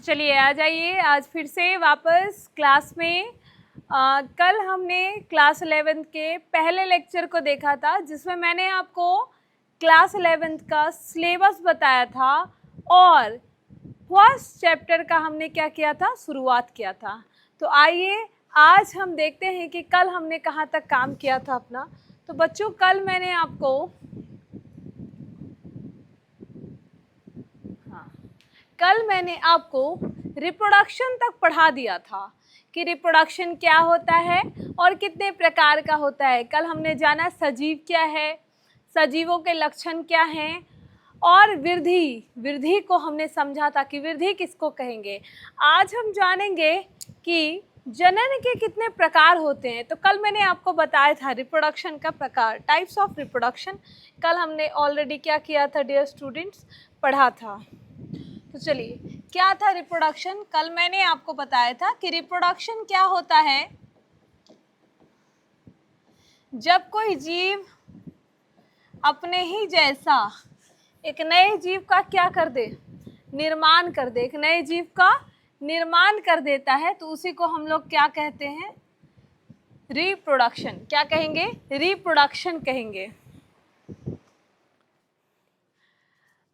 चलिए आ जाइए आज फिर से वापस क्लास में। कल हमने क्लास 11th के पहले लेक्चर को देखा था जिसमें मैंने आपको क्लास 11th का सिलेबस बताया था और फर्स्ट चैप्टर का हमने क्या किया था, शुरुआत किया था। तो आइए आज हम देखते हैं कि कल हमने कहाँ तक काम किया था अपना। तो बच्चों कल मैंने आपको रिप्रोडक्शन तक पढ़ा दिया था कि रिप्रोडक्शन क्या होता है और कितने प्रकार का होता है। कल हमने जाना सजीव क्या है, सजीवों के लक्षण क्या हैं और वृद्धि को हमने समझा था कि वृद्धि किसको कहेंगे। आज हम जानेंगे कि जनन के कितने प्रकार होते हैं। तो कल मैंने आपको बताया था रिप्रोडक्शन का प्रकार, टाइप्स ऑफ रिप्रोडक्शन। कल हमने ऑलरेडी क्या किया था डियर स्टूडेंट्स, पढ़ा था। तो चलिए क्या था रिप्रोडक्शन। कल मैंने आपको बताया था कि रिप्रोडक्शन क्या होता है, जब कोई जीव अपने ही जैसा एक नए जीव का क्या कर दे, निर्माण कर दे, एक नए जीव का निर्माण कर देता है, तो उसी को हम लोग क्या कहते हैं, रिप्रोडक्शन। क्या कहेंगे, रिप्रोडक्शन कहेंगे।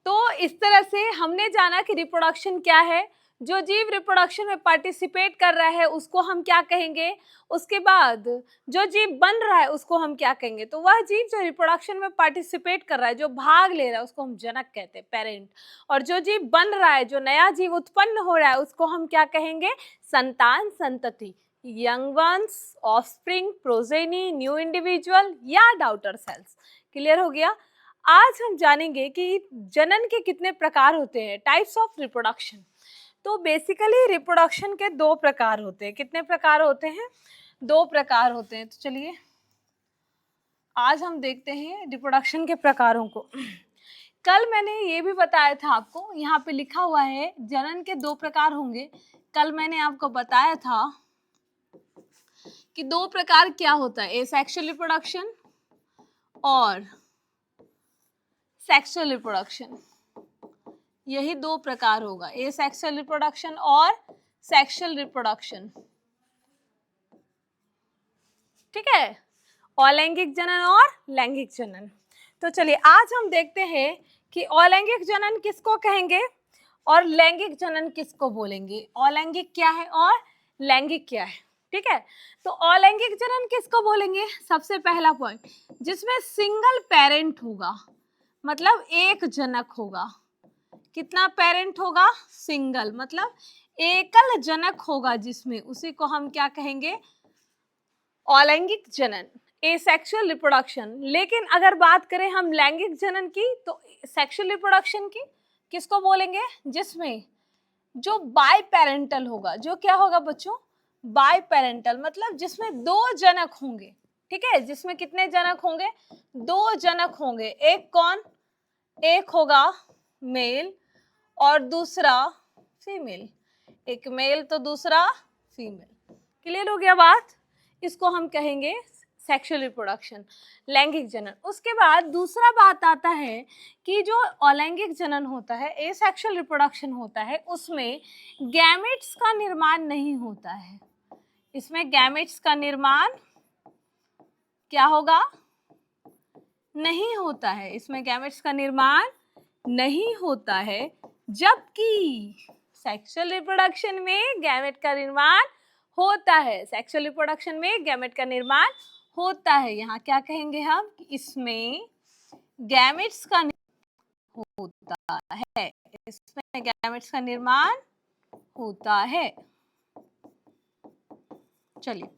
तो इस तरह से हमने जाना कि रिप्रोडक्शन क्या है। जो जीव रिप्रोडक्शन में पार्टिसिपेट कर रहा है उसको हम क्या कहेंगे, उसके बाद जो जीव बन रहा है उसको हम क्या कहेंगे। तो वह जीव जो रिप्रोडक्शन में पार्टिसिपेट कर रहा है, जो भाग ले रहा है, उसको हम जनक कहते हैं, पेरेंट। और जो जीव बन रहा है, जो नया जीव उत्पन्न हो रहा है, उसको हम क्या कहेंगे, संतान, संतति, young ones, offspring, progeny, new individual या डाउटर सेल्स। क्लियर हो गया। आज हम जानेंगे कि जनन के कितने प्रकार होते हैं, टाइप्स ऑफ रिप्रोडक्शन। तो बेसिकली रिप्रोडक्शन के दो प्रकार होते हैं। कितने प्रकार होते हैं, दो प्रकार होते हैं। तो चलिए आज हम देखते हैं रिप्रोडक्शन के प्रकारों को। कल मैंने ये भी बताया था आपको, यहाँ पे लिखा हुआ है जनन के दो प्रकार होंगे। कल मैंने आपको बताया था कि दो प्रकार क्या होता है, एसेक्सुअल रिप्रोडक्शन और सेक्सुअल रिप्रोडक्शन। यही दो प्रकार होगा, एसेक्सुअल रिप्रोडक्शन और सेक्सुअल रिप्रोडक्शन। ठीक है, अलैंगिक जनन और लैंगिक जनन। तो चलिए आज हम देखते हैं कि अलैंगिक जनन किसको कहेंगे और लैंगिक जनन किसको बोलेंगे। अलैंगिक क्या है और लैंगिक क्या है। ठीक है, तो अलैंगिक जनन किसको बोलेंगे, सबसे पहला पॉइंट, जिसमें सिंगल पेरेंट होगा, मतलब एक जनक होगा। कितना पेरेंट होगा, सिंगल, मतलब एकल जनक होगा जिसमें, उसी को हम क्या कहेंगे, अलैंगिक जनन, एसेक्सुअल रिप्रोडक्शन। लेकिन अगर बात करें हम लैंगिक जनन की, तो सेक्सुअल रिप्रोडक्शन की किसको बोलेंगे, जिसमें जो बाई पेरेंटल होगा। जो क्या होगा बच्चों, बाई पेरेंटल, मतलब जिसमें दो जनक होंगे। ठीक है, जिसमें कितने जनक होंगे, दो जनक होंगे। एक कौन, एक होगा मेल और दूसरा फीमेल, एक मेल तो दूसरा फीमेल। क्लियर हो गया बात। इसको हम कहेंगे सेक्सुअल रिप्रोडक्शन, लैंगिक जनन। उसके बाद दूसरा बात आता है कि जो अलैंगिक जनन होता है, एसेक्सुअल रिप्रोडक्शन होता है, उसमें गैमेट्स का निर्माण नहीं होता है। इसमें गैमेट्स का निर्माण क्या होगा, नहीं होता है। इसमें गैमेट्स का निर्माण नहीं होता है, जबकि सेक्सुअल रिप्रोडक्शन में गैमेट का निर्माण होता है। सेक्सुअल रिप्रोडक्शन में गैमेट का निर्माण होता है। यहाँ क्या कहेंगे हम, इसमें गैमेट्स का होता है, इसमें गैमेट्स का निर्माण होता है। चलिए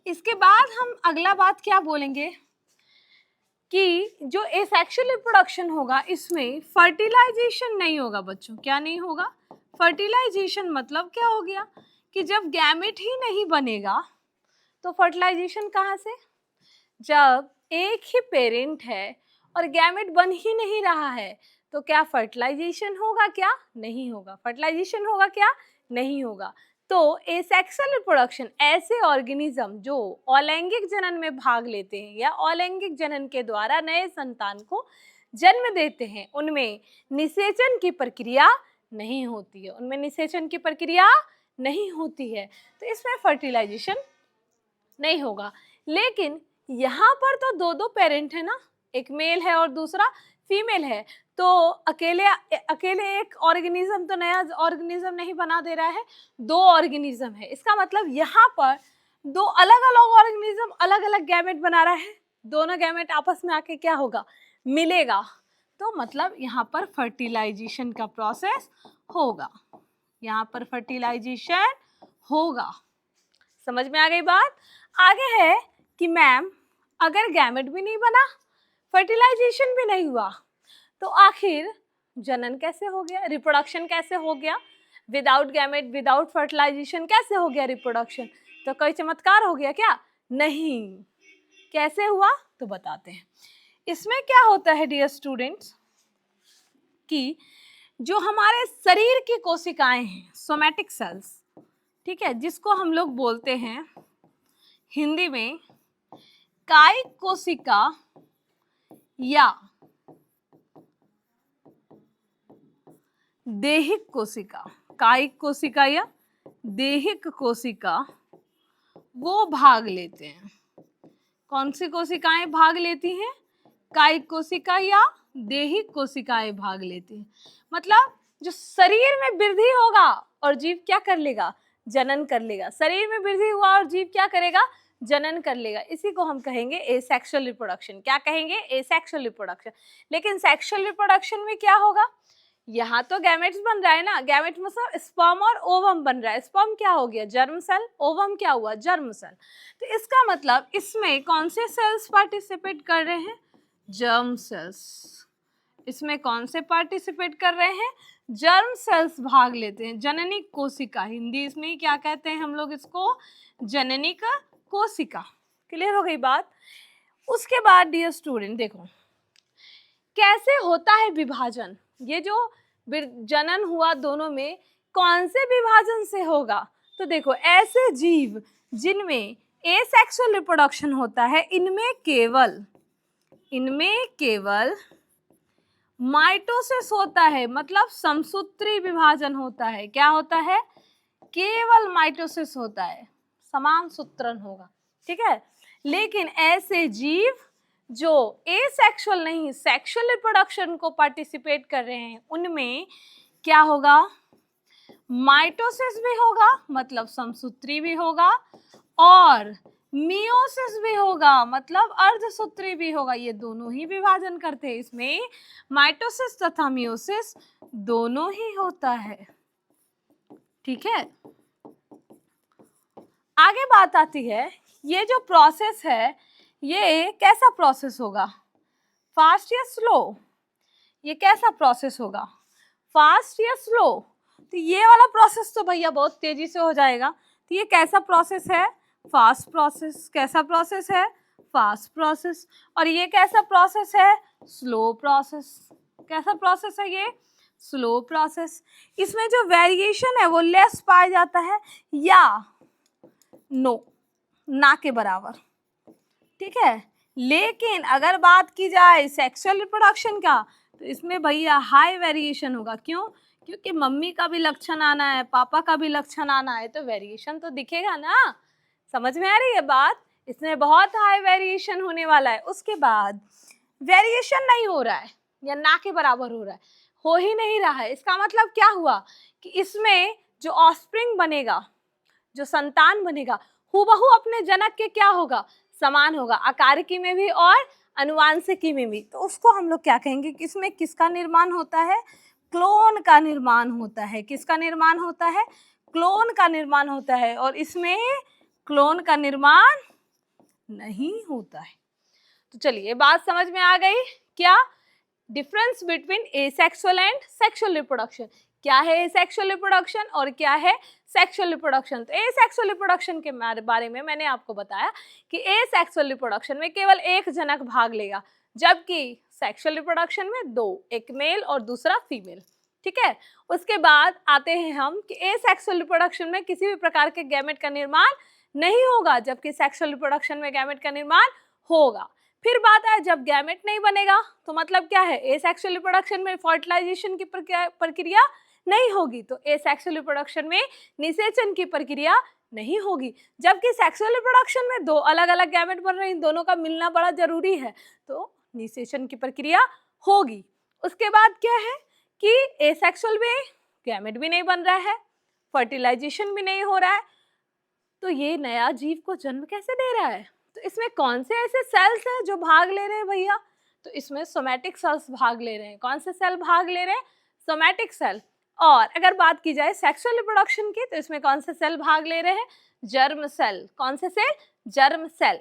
इसके बाद हम अगला बात क्या बोलेंगे कि जो एसेक्सुअल रिप्रोडक्शन होगा, इसमें फर्टिलाइजेशन नहीं होगा बच्चों। क्या नहीं होगा, फर्टिलाइजेशन। मतलब क्या हो गया कि जब गैमेट ही नहीं बनेगा तो फर्टिलाइजेशन कहाँ से, जब एक ही पेरेंट है और गैमेट बन ही नहीं रहा है तो क्या फर्टिलाइजेशन होगा, क्या नहीं होगा, फर्टिलाइजेशन होगा, क्या नहीं होगा। तो एसेक्सुअल रिप्रोडक्शन ऐसे ऑर्गेनिज्म जो अलैंगिक जनन में भाग लेते हैं या अलैंगिक जनन के द्वारा नए संतान को जन्म देते हैं, उनमें निषेचन की प्रक्रिया नहीं होती है, उनमें निषेचन की प्रक्रिया नहीं होती है, तो इसमें फर्टिलाइजेशन नहीं होगा। लेकिन यहाँ पर तो दो दो पेरेंट है ना, एक मेल है और दूसरा फीमेल है, तो अकेले अकेले एक ऑर्गेनिज्म तो नया ऑर्गेनिज्म नहीं बना दे रहा है, दो ऑर्गेनिज्म है। इसका मतलब यहाँ पर दो अलग अलग ऑर्गेनिज्म अलग अलग गैमेट बना रहा है, दोनों गैमेट आपस में आके क्या होगा, मिलेगा, तो मतलब यहाँ पर फर्टिलाइजेशन का प्रोसेस होगा, यहाँ पर फर्टिलाइजेशन होगा। समझ में आ गई बात। आगे है कि मैम अगर गैमेट भी नहीं बना, फर्टिलाइजेशन भी नहीं हुआ, तो आखिर जनन कैसे हो गया, रिप्रोडक्शन कैसे हो गया, विदाउट गैमेट विदाउट फर्टिलाइजेशन कैसे हो गया रिप्रोडक्शन, तो कोई चमत्कार हो गया क्या, नहीं। कैसे हुआ तो बताते हैं। इसमें क्या होता है डियर स्टूडेंट्स कि जो हमारे शरीर की कोशिकाएं हैं, सोमैटिक सेल्स, ठीक है, जिसको हम लोग बोलते हैं हिंदी में कायिक कोशिका या देहिक कोशिका, कायिक कोशिका या देहिक कोशिका, वो भाग लेते हैं। कौन सी कोशिकाएं भाग लेती हैं, कायिक कोशिका या देहिक कोशिकाएं भाग लेती हैं। मतलब जो शरीर में वृद्धि होगा और जीव क्या कर लेगा, जनन कर लेगा। शरीर में वृद्धि हुआ और जीव क्या करेगा, जनन कर लेगा। इसी को हम कहेंगे एसेक्सुअल रिप्रोडक्शन। क्या कहेंगे, एसेक्सुअल रिप्रोडक्शन। लेकिन सेक्सुअल रिप्रोडक्शन में क्या होगा, यहाँ तो गैमेट्स बन रहा है ना, गैमेट मतलब स्पर्म और ओवम बन रहा है। स्पर्म क्या हो गया, जर्म सेल, ओवम क्या हुआ, जर्म सेल। तो इसका मतलब इसमें कौन से सेल्स पार्टिसिपेट कर रहे हैं, जर्म सेल्स। इसमें कौन से पार्टिसिपेट कर रहे हैं, जर्म सेल्स भाग लेते हैं। जननिक कोशिका, हिंदी इसमें क्या कहते हैं हम लोग इसको, जननिक कोशिका। क्लियर हो गई बात। उसके बाद डियर स्टूडेंट देखो कैसे होता है विभाजन। ये जो जनन हुआ दोनों में कौन से विभाजन से होगा, तो देखो ऐसे जीव जिनमें एसेक्सुअल रिप्रोडक्शन होता है, इनमें केवल माइटोसिस होता है, मतलब समसूत्री विभाजन होता है। क्या होता है, केवल माइटोसिस होता है, समान सूत्रण होगा, ठीक है। लेकिन ऐसे जीव जो एसेक्सुअल नहीं, सेक्सुअल रिप्रोडक्शन को पार्टिसिपेट कर रहे हैं, उनमें क्या होगा, माइटोसिस भी होगा, मतलब समसूत्री भी होगा, और मियोसिस भी होगा, मतलब अर्धसूत्री भी होगा। ये दोनों ही विभाजन करते हैं, इसमें माइटोसिस तथा मियोसिस दोनों ही होता है, ठीक है। आगे बात आती है, ये जो प्रोसेस है ये कैसा प्रोसेस होगा, फास्ट या स्लो। ये कैसा प्रोसेस होगा, फास्ट या स्लो। तो ये वाला प्रोसेस तो भैया बहुत तेजी से हो जाएगा। तो ये कैसा प्रोसेस है, फास्ट प्रोसेस। कैसा प्रोसेस है, फास्ट प्रोसेस। और ये कैसा प्रोसेस है, स्लो प्रोसेस। कैसा प्रोसेस है ये, स्लो प्रोसेस। इसमें जो वेरिएशन है वो लेस पाया जाता है या नो, ना के बराबर, ठीक है। लेकिन अगर बात की जाए सेक्सुअल रिप्रोडक्शन का, तो इसमें भैया हाई वेरिएशन होगा। क्यों, क्योंकि मम्मी का भी लक्षण आना है, पापा का भी लक्षण आना है, तो वेरिएशन तो दिखेगा ना। समझ में आ रही है बात, इसमें बहुत हाई वेरिएशन होने वाला है। उसके बाद वेरिएशन नहीं हो रहा है या ना के बराबर हो रहा है, हो ही नहीं रहा है। इसका मतलब क्या हुआ कि इसमें जो ऑफस्प्रिंग बनेगा, जो संतान बनेगा, हूबहू अपने जनक के क्या होगा, समान होगा, आकारिकी में भी और अनुवांशिकी में भी। तो उसको हम लोग क्या कहेंगे कि इसमें किसका निर्माण होता है, क्लोन का निर्माण होता है। किसका निर्माण होता है, क्लोन का निर्माण होता है। और इसमें क्लोन का निर्माण नहीं होता है। तो चलिए बात समझ में आ गई, क्या difference between asexual and sexual reproduction. क्या है एसेक्सुअल रिप्रोडक्शन और क्या है सेक्सुअल रिप्रोडक्शन। तो एसेक्सुअल रिप्रोडक्शन के बारे में मैंने आपको बताया कि एसेक्सुअल रिप्रोडक्शन में केवल एक जनक भाग लेगा, जबकि सेक्सुअल रिप्रोडक्शन में दो, एक मेल और दूसरा फीमेल, ठीक है। उसके बाद आते हैं हम कि एसेक्सुअल रिप्रोडक्शन में किसी भी प्रकार के गैमेट का निर्माण नहीं होगा, जबकि सेक्सुअल रिप्रोडक्शन में गैमेट का निर्माण होगा। फिर बात आए जब गैमेट नहीं बनेगा तो मतलब क्या है, एसेक्सुअल रिप्रोडक्शन में फर्टिलाइजेशन की प्रक्रिया नहीं होगी, तो एसेक्सुअल रिप्रोडक्शन में निषेचन की प्रक्रिया नहीं होगी। जबकि सेक्सुअल रिप्रोडक्शन में दो अलग अलग गैमेट बन रहे हैं, दोनों का मिलना बड़ा जरूरी है, तो निषेचन की प्रक्रिया होगी। उसके बाद क्या है कि एसेक्सुअल में गैमेट भी नहीं बन रहा है, फर्टिलाइजेशन भी नहीं हो रहा है, तो ये नया जीव को जन्म कैसे दे रहा है? तो इसमें कौन से ऐसे सेल्स हैं जो भाग ले रहे हैं भैया? तो इसमें सोमैटिक सेल्स भाग ले रहे हैं। कौन से सेल भाग ले रहे हैं? Somatic cell. और अगर बात की जाए सेक्सुअल रिप्रोडक्शन की, तो इसमें कौन से सेल भाग ले रहे हैं? Germ cell. कौन से सेल? Germ cell.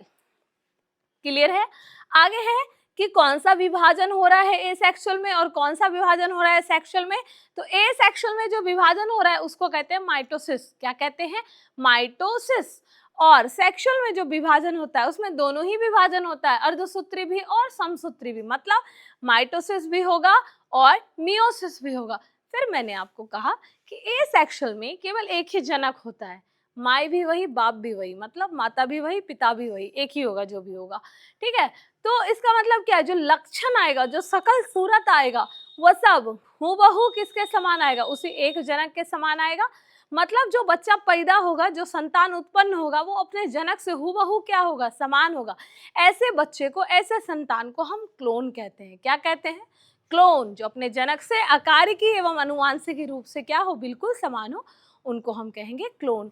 क्लियर है? आगे है कि कौन सा विभाजन हो रहा है एसेक्सुअल में और कौन सा विभाजन हो रहा है सेक्सुअल में। तो एसेक्सुअल में जो विभाजन हो रहा है उसको कहते हैं माइटोसिस। क्या कहते हैं? माइटोसिस। और सेक्सुअल में जो विभाजन होता है उसमें दोनों ही विभाजन होता है, अर्धसूत्री भी और समसूत्री भी, मतलब माइटोसिस भी होगा और मियोसिस भी होगा। फिर मैंने आपको कहा कि एसेक्सुअल में केवल एक ही जनक होता है, माँ भी वही बाप भी वही, मतलब माता भी वही पिता भी वही, एक ही होगा जो भी होगा। ठीक है, तो इसका मतलब क्या है, जो लक्षण आएगा, जो सकल सूरत आएगा, वह सब हूबहू किसके समान आएगा? उसी एक जनक के समान आएगा। मतलब जो बच्चा पैदा होगा, जो संतान उत्पन्न होगा, वो अपने जनक से हूबहू क्या होगा? समान होगा। ऐसे बच्चे को, ऐसे संतान को हम क्लोन कहते हैं। क्या कहते हैं? क्लोन। जो अपने जनक से आकारिकी एवं अनुवांशिक रूप से क्या हो? बिल्कुल समान हो, उनको हम कहेंगे क्लोन।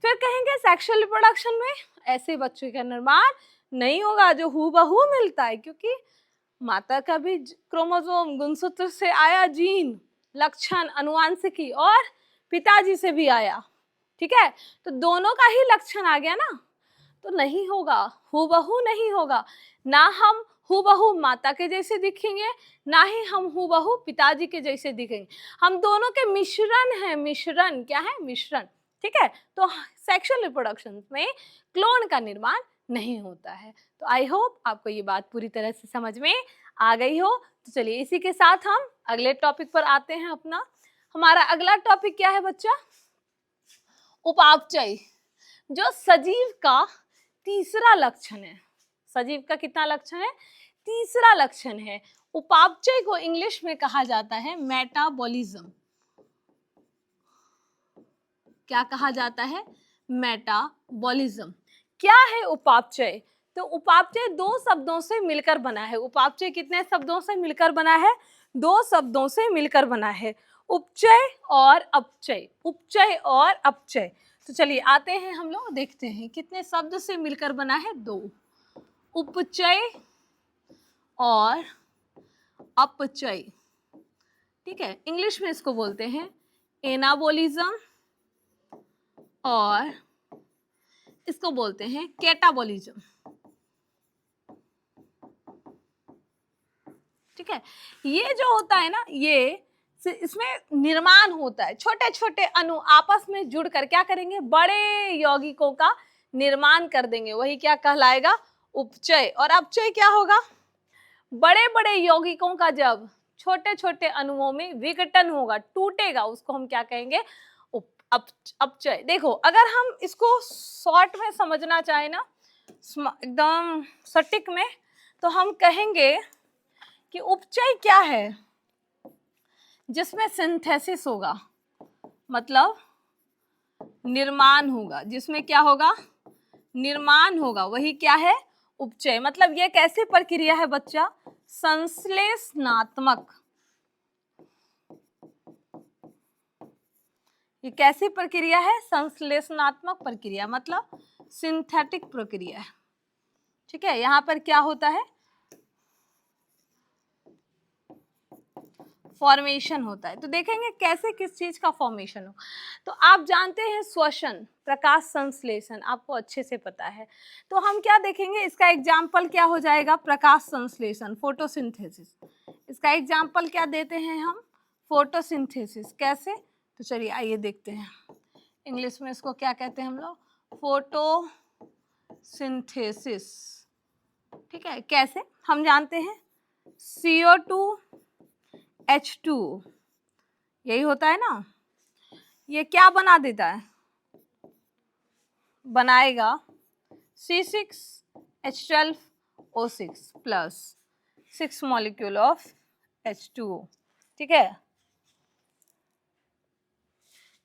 फिर कहेंगे सेक्सुअल रिप्रोडक्शन में ऐसे बच्चों का निर्माण नहीं होगा जो हूबहू मिलता है, क्योंकि माता का भी क्रोमोसोम गुणसूत्र से आया जीन, लक्षण, अनुवांशिकी, और पिताजी से भी आया। ठीक है, तो दोनों का ही लक्षण आ गया ना, तो नहीं होगा, हूबहू नहीं होगा। ना हम हूबहू माता के जैसे दिखेंगे, ना ही हम हूबहू पिताजी के जैसे दिखेंगे। हम दोनों के मिश्रण है। मिश्रण क्या है? मिश्रण। ठीक है, तो सेक्सुअल रिप्रोडक्शन में क्लोन का निर्माण नहीं होता है। तो आई होप आपको ये बात पूरी तरह से समझ में आ गई हो। तो चलिए इसी के साथ हम अगले टॉपिक पर आते हैं अपना। हमारा अगला टॉपिक क्या है बच्चा? उपापचय, जो सजीव का तीसरा लक्षण है। सजीव का कितना लक्षण है? तीसरा लक्षण है। उपापचय को इंग्लिश में कहा जाता है मेटाबॉलिज्म। क्या कहा जाता है? मेटाबॉलिज्म। क्या है उपापचय? तो उपापचय दो शब्दों से मिलकर बना है। उपापचय कितने शब्दों से मिलकर बना है? दो शब्दों से मिलकर बना है, उपचय और अपचय। उपचय और अपचय। तो चलिए आते हैं, हम लोग देखते हैं कितने शब्द से मिलकर बना है। दो, उपचय और अपचय। ठीक है, इंग्लिश में इसको बोलते हैं एनाबोलिज्म और इसको बोलते हैं कैटाबॉलिज्म। ठीक है, ये जो होता है ना, ये इसमें निर्माण होता है, छोटे छोटे अणु आपस में जुड़कर क्या करेंगे? बड़े यौगिकों का निर्माण कर देंगे, वही क्या कहलाएगा? उपचय। और अपचय क्या होगा? बड़े बड़े यौगिकों का जब छोटे छोटे अणुओं में विघटन होगा, टूटेगा, उसको हम क्या कहेंगे? अपचय। देखो, अगर हम इसको शॉर्ट में समझना चाहे ना, एकदम सटीक में, तो हम कहेंगे कि उपचय क्या है? जिसमें सिंथेसिस होगा, मतलब निर्माण होगा, जिसमें क्या होगा? निर्माण होगा, वही क्या है? उपचय। मतलब ये कैसी प्रक्रिया है बच्चा? संश्लेषणात्मक। ये कैसी प्रक्रिया है? संश्लेषणात्मक प्रक्रिया, मतलब सिंथेटिक प्रक्रिया। ठीक है, यहां पर क्या होता है? फॉर्मेशन होता है। तो देखेंगे कैसे किस चीज का फॉर्मेशन हो। तो आप जानते हैं श्वसन, प्रकाश संश्लेषण, आपको अच्छे से पता है। तो हम क्या देखेंगे? इसका एग्जाम्पल क्या हो जाएगा? प्रकाश संश्लेषण, फोटोसिंथेसिस। इसका एग्जाम्पल क्या देते हैं हम? फोटोसिंथेसिस। कैसे? तो चलिए आइए देखते हैं। इंग्लिश में इसको क्या कहते हैं हम लोग? फोटोसिंथेसिस। ठीक है, कैसे? हम जानते हैं CO2 H2, यही होता है ना। ये क्या बना देता है? बनाएगा C6H12 O6 plus 6 molecule of H2O, ठीक है।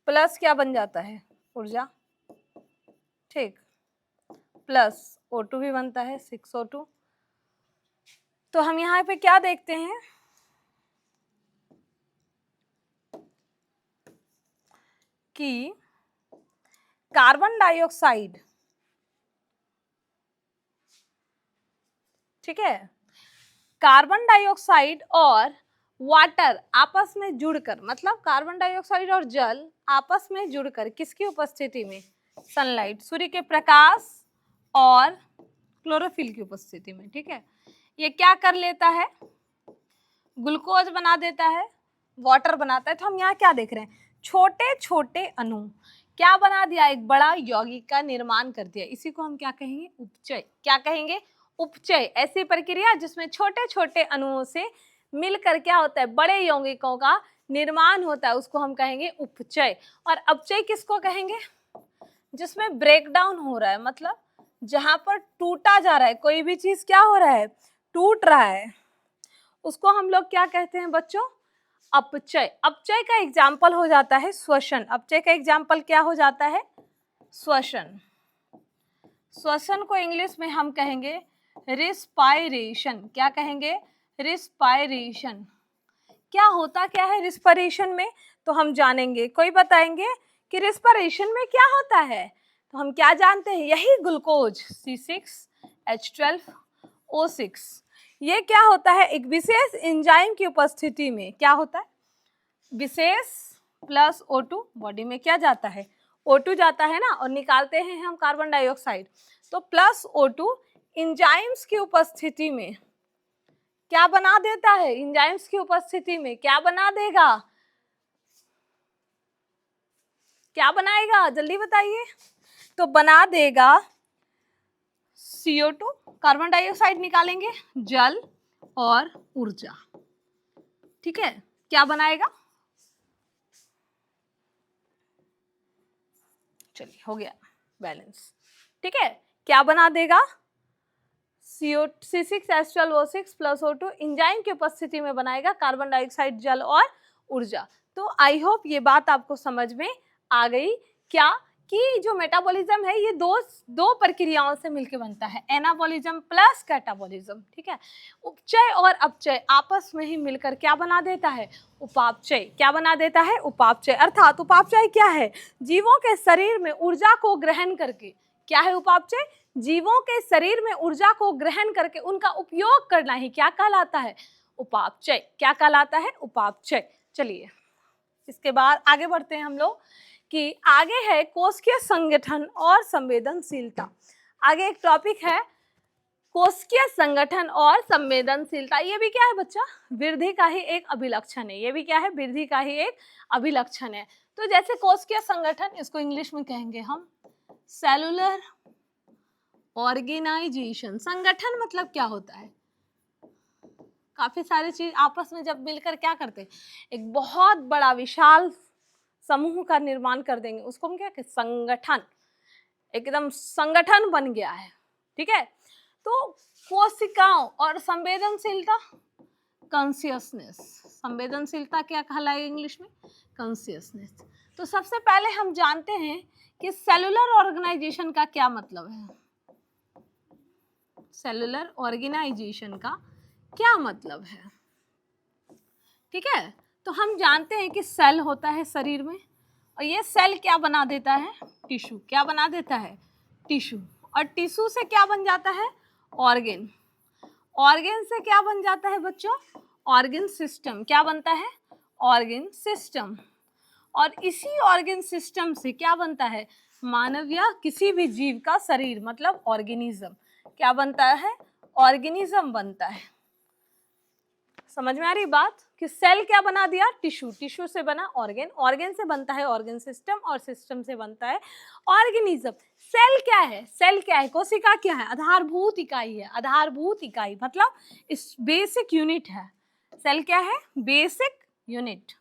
प्लस क्या बन जाता है, ऊर्जा, ठीक, प्लस O2 भी बनता है 6O2। तो हम यहाँ पे क्या देखते हैं कि कार्बन डाइऑक्साइड, ठीक है, कार्बन डाइऑक्साइड और वाटर आपस में जुड़कर, मतलब कार्बन डाइऑक्साइड और जल आपस में जुड़कर किसकी उपस्थिति में, सनलाइट, सूर्य के प्रकाश और क्लोरोफिल की उपस्थिति में, ठीक है, ये क्या कर लेता है, ग्लूकोज बना देता है, वाटर बनाता है। तो हम यहाँ क्या देख रहे हैं, छोटे छोटे अणु क्या बना दिया, एक बड़ा यौगिक का निर्माण कर दिया। इसी को हम क्या कहेंगे, उपचय। क्या कहेंगे, उपचय। ऐसी प्रक्रिया जिसमें छोटे छोटे अणुओं से मिलकर क्या होता है, बड़े यौगिकों का निर्माण होता है, उसको हम कहेंगे उपचय। और अपचय किसको कहेंगे, जिसमें ब्रेक डाउन हो रहा है, मतलब जहां पर टूटा जा रहा है, कोई भी चीज क्या हो रहा है, टूट रहा है, उसको हम लोग क्या कहते हैं बच्चों, अपचय। अपचय का एग्जाम्पल हो जाता है श्वसन। अपचय का एग्जाम्पल क्या हो जाता है, श्वसन। श्वसन को इंग्लिश में हम कहेंगे रिस्पायरेशन। क्या कहेंगे, रिस्पायरेशन। क्या होता क्या है रिस्पायरेशन में, तो हम जानेंगे। कोई बताएंगे कि रिस्पायरेशन में क्या होता है, तो हम क्या जानते हैं, यही ग्लूकोज C6H12O6, ये क्या होता है, एक विशेष एंजाइम की उपस्थिति में क्या होता है, विशेष प्लस O2, बॉडी में क्या जाता है, O2 जाता है ना, और निकालते हैं हम कार्बन डाइऑक्साइड, तो प्लस O2 एंजाइम्स की उपस्थिति में क्या बना देता है, एंजाइम्स की उपस्थिति में क्या बना देगा, क्या बनाएगा, जल्दी बताइए, तो बना देगा CO2, कार्बन डाइऑक्साइड निकालेंगे, जल और ऊर्जा, ठीक है, क्या बनाएगा, चलिए हो गया बैलेंस, ठीक है, क्या बना देगा, C6H12O6 प्लस O2 एंजाइम की उपस्थिति में बनाएगा कार्बन डाइऑक्साइड, जल और ऊर्जा। तो आई होप ये बात आपको समझ में आ गई, क्या कि जो मेटाबॉलिज्म है ये दो प्रक्रियाओं से मिलकर बनता है, एनाबॉलिज्म प्लस कैटाबॉलिज्म, ठीक है। उपचय और अपचय आपस में ही मिलकर क्या बना देता है, उपापचय। क्या बना देता है, उपापचय। अर्थात उपापचय क्या है, जीवों के शरीर में ऊर्जा को ग्रहण करके, क्या है उपापचय, जीवों के शरीर में ऊर्जा को ग्रहण करके उनका उपयोग करना ही क्या कहलाता है, उपापचय। क्या कहलाता है, उपापचय। चलिए इसके बाद आगे बढ़ते हैं हम लोग कि आगे है कोशिकीय संगठन और संवेदनशीलता। आगे एक टॉपिक है कोशिकीय संगठन और संवेदनशीलता। ये भी क्या है बच्चा, वृद्धि का ही एक अभिलक्षण है। ये भी क्या है, वृद्धि का ही एक अभिलक्षण है। तो जैसे कोशिकीय संगठन, इसको इंग्लिश में कहेंगे हम सेलुलर ऑर्गेनाइजेशन। संगठन मतलब क्या होता है, काफी सारी चीज आपस में जब मिलकर क्या करते हैं, एक बहुत बड़ा विशाल समूह का निर्माण कर देंगे, उसको हम क्या कहते हैं, संगठन। एकदम संगठन बन गया है, ठीक है। तो कोशिकाओं और संवेदनशीलता, कॉन्शियसनेस। संवेदनशीलता क्या कहलाएगा इंग्लिश में, कॉन्शियसनेस। तो सबसे पहले हम जानते हैं कि सेलुलर ऑर्गेनाइजेशन का क्या मतलब है। सेलुलर ऑर्गेनाइजेशन का क्या मतलब है, ठीक है। तो हम जानते हैं कि सेल होता है शरीर में, और ये सेल क्या बना देता है, टिश्यू। क्या बना देता है, टिश्यू। और टिश्यू से क्या बन जाता है, ऑर्गेन। ऑर्गेन से क्या बन जाता है बच्चों, ऑर्गेन सिस्टम। क्या बनता है, ऑर्गेन सिस्टम। और इसी ऑर्गेन सिस्टम से क्या बनता है, मानव या किसी भी जीव का शरीर, मतलब ऑर्गेनिज्म। क्या बनता है, ऑर्गेनिज्म बनता है। समझ में आ रही बात कि सेल क्या बना दिया, टिश्यू। टिश्यू से बना ऑर्गेन, ऑर्गेन से बनता है ऑर्गेन सिस्टम, और सिस्टम से बनता है ऑर्गेनिज्म। सेल क्या है, सेल क्या है, कोशिका क्या है, आधारभूत इकाई है। आधारभूत इकाई मतलब इस बेसिक यूनिट है। सेल क्या है, बेसिक यूनिट।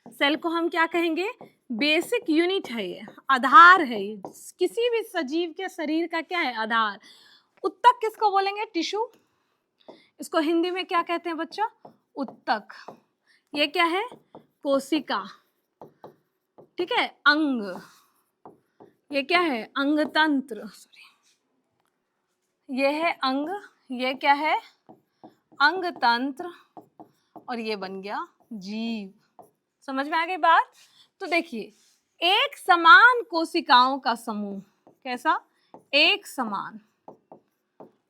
सेल को हम क्या कहेंगे, बेसिक यूनिट है, ये आधार है, ये किसी भी सजीव के शरीर का क्या है, आधार। उत्तक किसको बोलेंगे, टिश्यू। इसको हिंदी में क्या कहते हैं बच्चों? उत्तक। ये क्या है? कोशिका। ठीक है, अंग। ये क्या है? अंगतंत्र। सॉरी, ये है अंग, ये क्या है? अंगतंत्र, और ये बन गया जीव। समझ में आ गई बात? तो देखिए, एक समान कोशिकाओं का समूह, कैसा? एक समान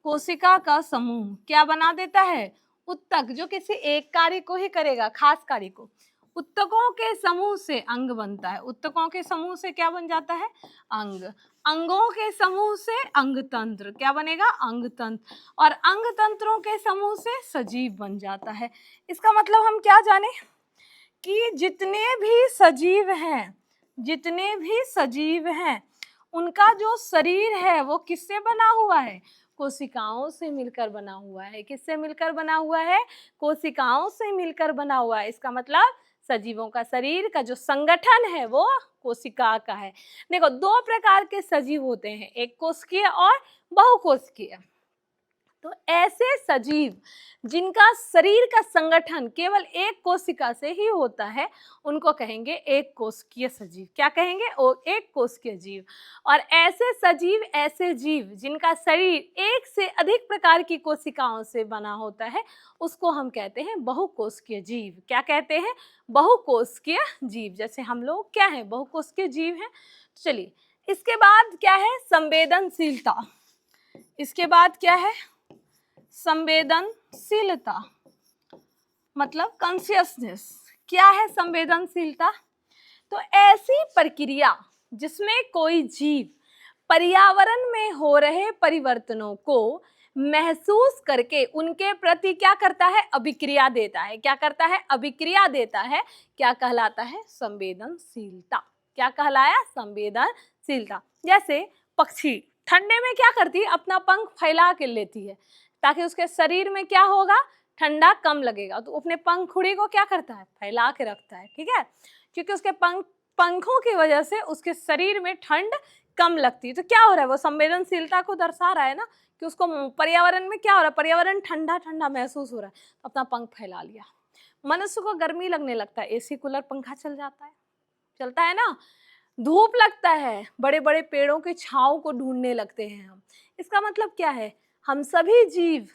कोशिका का समूह क्या बना देता है? उत्तक, जो किसी एक कार्य को ही करेगा, खास कार्य को। उत्तकों के समूह से अंग बनता है। उत्तकों के समूह से क्या बन जाता है? अंग। अंगों के समूह से अंगतंत्र, क्या बनेगा? अंगतंत्र। और अंगतंत्रों के समूह से सजीव बन जाता है। इसका मतलब हम क्या जाने कि जितने भी सजीव हैं, जितने भी सजीव हैं, उनका जो शरीर है वो किससे बना हुआ है? कोशिकाओं से मिलकर बना हुआ है। किससे मिलकर बना हुआ है? कोशिकाओं से मिलकर बना हुआ है। इसका मतलब सजीवों का शरीर का जो संगठन है वो कोशिका का है। देखो, दो प्रकार के सजीव होते हैं, एक कोशिकीय और बहुकोशिकीय। तो ऐसे सजीव जिनका शरीर का संगठन केवल एक कोशिका से ही होता है, उनको कहेंगे एक कोशिकीय सजीव। क्या कहेंगे? एक कोशिकीय जीव। और ऐसे सजीव, ऐसे जीव जिनका शरीर एक से अधिक प्रकार की कोशिकाओं से बना होता है, उसको हम कहते हैं बहुकोशिकीय जीव। क्या कहते हैं? बहुकोशिकीय जीव। जैसे हम लोग क्या है? बहुकोशिकीय जीव हैं। चलिए, इसके बाद क्या है? संवेदनशीलता। इसके बाद क्या है? संवेदनशीलता, मतलब कॉन्शियसनेस। क्या है संवेदनशीलता? तो ऐसी प्रक्रिया जिसमें कोई जीव पर्यावरण में हो रहे परिवर्तनों को महसूस करके उनके प्रति क्या करता है? अभिक्रिया देता है। क्या करता है? अभिक्रिया देता है। क्या कहलाता है? संवेदनशीलता। क्या कहलाया? संवेदनशीलता। जैसे पक्षी ठंडे में क्या करती है? अपना पंख फैला के लेती है ताकि उसके शरीर में क्या होगा? ठंडा कम लगेगा, तो अपने पंखुड़ी को क्या करता है? फैला के रखता है। ठीक है, क्योंकि उसके पंखों की वजह से उसके शरीर में ठंड कम लगती है। तो क्या हो रहा है? वो संवेदनशीलता को दर्शा रहा है ना, कि उसको पर्यावरण में क्या हो रहा है? पर्यावरण ठंडा ठंडा महसूस हो रहा है, तो अपना पंख फैला लिया। मनुष्य को गर्मी लगने लगता है, एसी कूलर पंखा चल जाता है, चलता है ना। धूप लगता है, बड़े बड़े पेड़ों के छांव को ढूंढने लगते हैं हम। इसका मतलब क्या है? हम सभी जीव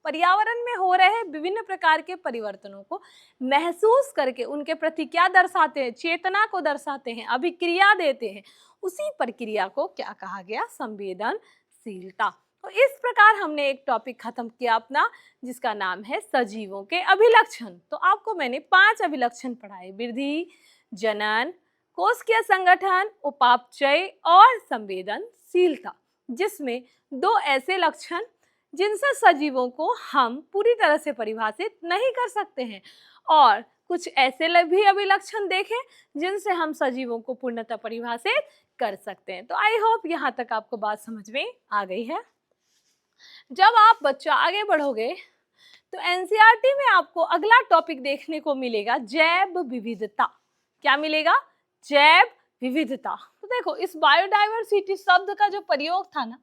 पर्यावरण में हो रहे विभिन्न प्रकार के परिवर्तनों को महसूस करके उनके प्रति क्या दर्शाते हैं? चेतना को दर्शाते हैं, अभिक्रिया देते हैं। उसी प्रक्रिया को क्या कहा गया? संवेदनशीलता। तो इस प्रकार हमने एक टॉपिक खत्म किया अपना, जिसका नाम है सजीवों के अभिलक्षण। तो आपको मैंने 5 अभिलक्षण पढ़ाए: वृद्धि, जनन, कोशिकीय संगठन, उपापचय और संवेदनशीलता, जिसमें 2 ऐसे लक्षण जिनसे सजीवों को हम पूरी तरह से परिभाषित नहीं कर सकते हैं, और कुछ ऐसे भी अभिलक्षण देखें जिनसे हम सजीवों को पूर्णतः परिभाषित कर सकते हैं। तो आई होप यहाँ तक आपको बात समझ में आ गई है। जब आप बच्चा आगे बढ़ोगे तो एनसीईआरटी में आपको अगला टॉपिक देखने को मिलेगा जैव विविधता। क्या मिलेगा? जैव विविधता। तो देखो, इस बायोडाइवर्सिटी शब्द का जो प्रयोग था ना,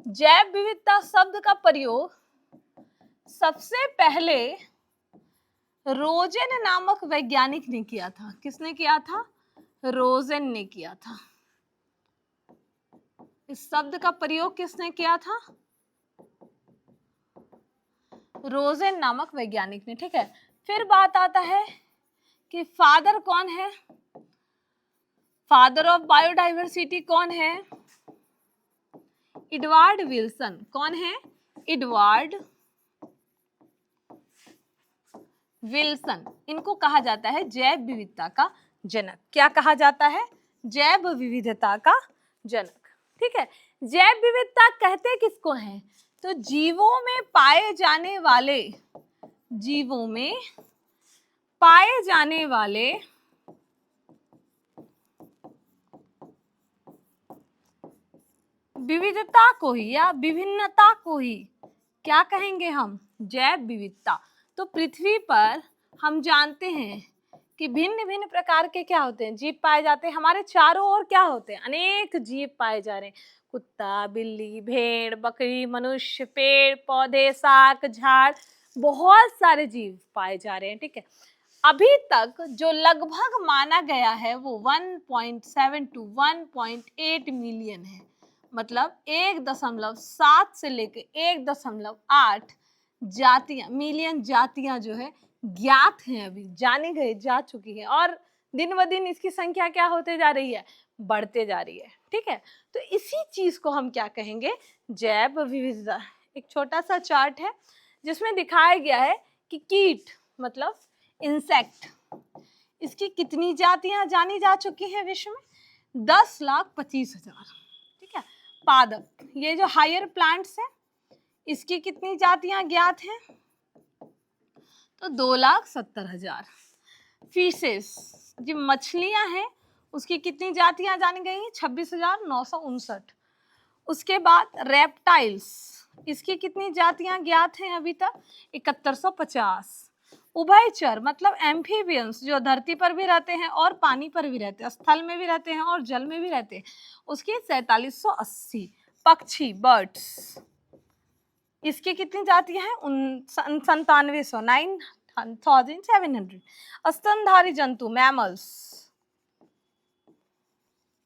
जैव विविधता शब्द का प्रयोग सबसे पहले रोजेन नामक वैज्ञानिक ने किया था। किसने किया था? रोजेन ने किया था। इस शब्द का प्रयोग किसने किया था? रोजेन नामक वैज्ञानिक ने। ठीक है, फिर बात आता है कि फादर कौन है? फादर ऑफ बायोडाइवर्सिटी कौन है? Edward Wilson. कौन है? Edward Wilson. इनको कहा जाता है जैव विविधता का जनक। क्या कहा जाता है? जैव विविधता का जनक। ठीक है, जैव विविधता कहते किसको हैं? तो जीवों में पाए जाने वाले, जीवों में पाए जाने वाले विविधता को ही या विभिन्नता को ही क्या कहेंगे हम? जैव विविधता। तो पृथ्वी पर हम जानते हैं कि भिन्न भिन्न प्रकार के क्या होते हैं, जीव पाए जाते हैं। हमारे चारों ओर क्या होते हैं, अनेक जीव पाए जा रहे हैं। कुत्ता, बिल्ली, भेड़, बकरी, मनुष्य, पेड़ पौधे, शाक, झाड़, बहुत सारे जीव पाए जा रहे हैं। ठीक है, अभी तक जो लगभग माना गया है वो 1.7 to 1.8 मिलियन है। मतलब 1.7 से लेकर 1.8 जातियां, मिलियन जातियां जो है ज्ञात हैं, अभी जानी गई जा चुकी है, और दिन ब दिन इसकी संख्या क्या होते जा रही है, बढ़ते जा रही है। ठीक है, तो इसी चीज को हम क्या कहेंगे, जैव विविधता। एक छोटा सा चार्ट है जिसमें दिखाया गया है कि कीट मतलब इंसेक्ट, इसकी कितनी जातियां जानी जा चुकी हैं विश्व में, 10,25,000। ठीक है, पादप, ये जो हायर प्लांट्स है, इसकी कितनी जातियां ज्ञात हैं, तो 2,70,000। फिशेस, जो मछलियां हैं, उसकी कितनी जातियां जानी गई हैं, 26,959। उसके बाद रेप्टाइल्स, इसकी कितनी जातियां ज्ञात हैं अभी तक, 7150। उभयचर मतलब एम्फीबियंस, जो धरती पर भी रहते हैं और पानी पर भी रहते हैं, स्थल में भी रहते हैं और जल में भी रहते हैं, उसकी 4780। पक्षी, बर्ड्स, इसकी कितनी जातियां हैं, 9700, 9700। स्तनधारी जंतु, मैमल्स,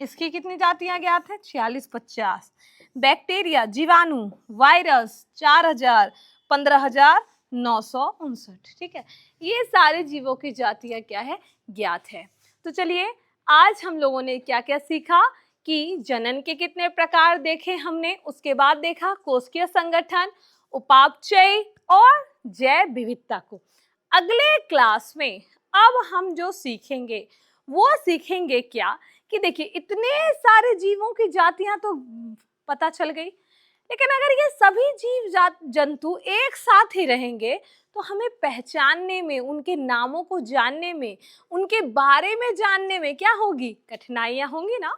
इसकी कितनी जातियां ज्ञात है, 4650। बैक्टीरिया, जीवाणु, वायरस, 4000, 15,959। ठीक है, ये सारे जीवों की जातियां क्या है, ज्ञात है। तो चलिए, आज हम लोगों ने क्या क्या सीखा कि जनन के कितने प्रकार देखे हमने, उसके बाद देखा कोशिकीय संगठन, उपापचय और जैव विविधता को। अगले क्लास में अब हम जो सीखेंगे वो सीखेंगे क्या, कि देखिए इतने सारे जीवों की जातियां तो पता चल गई, लेकिन अगर ये सभी जीव जंतु एक साथ ही रहेंगे तो हमें पहचानने में, उनके नामों को जानने में, उनके बारे में जानने में क्या होगी, कठिनाइयां होंगी ना।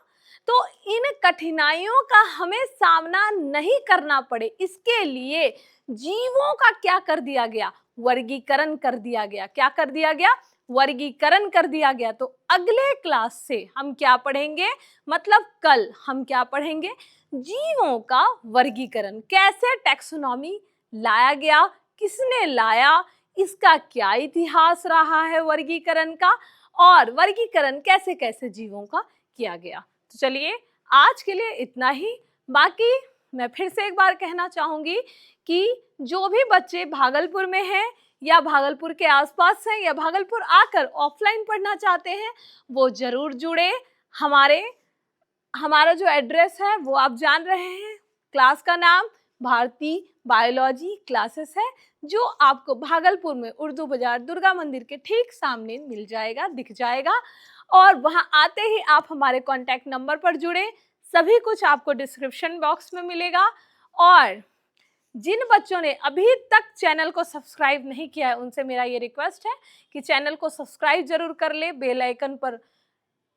तो इन कठिनाइयों का हमें सामना नहीं करना पड़े, इसके लिए जीवों का क्या कर दिया गया, वर्गीकरण कर दिया गया। क्या कर दिया गया, वर्गीकरण कर दिया गया। तो अगले क्लास से हम क्या पढ़ेंगे, मतलब कल हम क्या पढ़ेंगे, जीवों का वर्गीकरण, कैसे टैक्सोनॉमी लाया गया, किसने लाया, इसका क्या इतिहास रहा है वर्गीकरण का, और वर्गीकरण कैसे कैसे जीवों का किया गया। तो चलिए, आज के लिए इतना ही। बाकी मैं फिर से एक बार कहना चाहूंगी कि जो भी बच्चे भागलपुर में हैं या भागलपुर के आसपास हैं या भागलपुर आकर ऑफलाइन पढ़ना चाहते हैं, वो जरूर जुड़े। हमारा जो एड्रेस है वो आप जान रहे हैं, क्लास का नाम भारती बायोलॉजी क्लासेस है, जो आपको भागलपुर में उर्दू बाजार दुर्गा मंदिर के ठीक सामने मिल जाएगा, दिख जाएगा। और वहां आते ही आप हमारे कॉन्टैक्ट नंबर पर जुड़े, सभी कुछ आपको डिस्क्रिप्शन बॉक्स में मिलेगा। और जिन बच्चों ने अभी तक चैनल को सब्सक्राइब नहीं किया है, उनसे मेरा ये रिक्वेस्ट है कि चैनल को सब्सक्राइब जरूर कर ले, बेल आइकन पर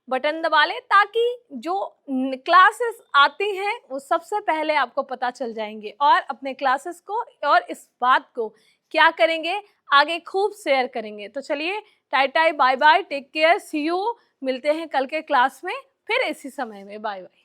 बटन दबा ले, ताकि जो क्लासेस आती हैं वो सबसे पहले आपको पता चल जाएंगे, और अपने क्लासेस को और इस बात को क्या करेंगे, आगे खूब शेयर करेंगे। तो चलिए, टाई टाई, bye bye, take care, see you. मिलते हैं कल के क्लास में फिर इसी समय में। Bye bye.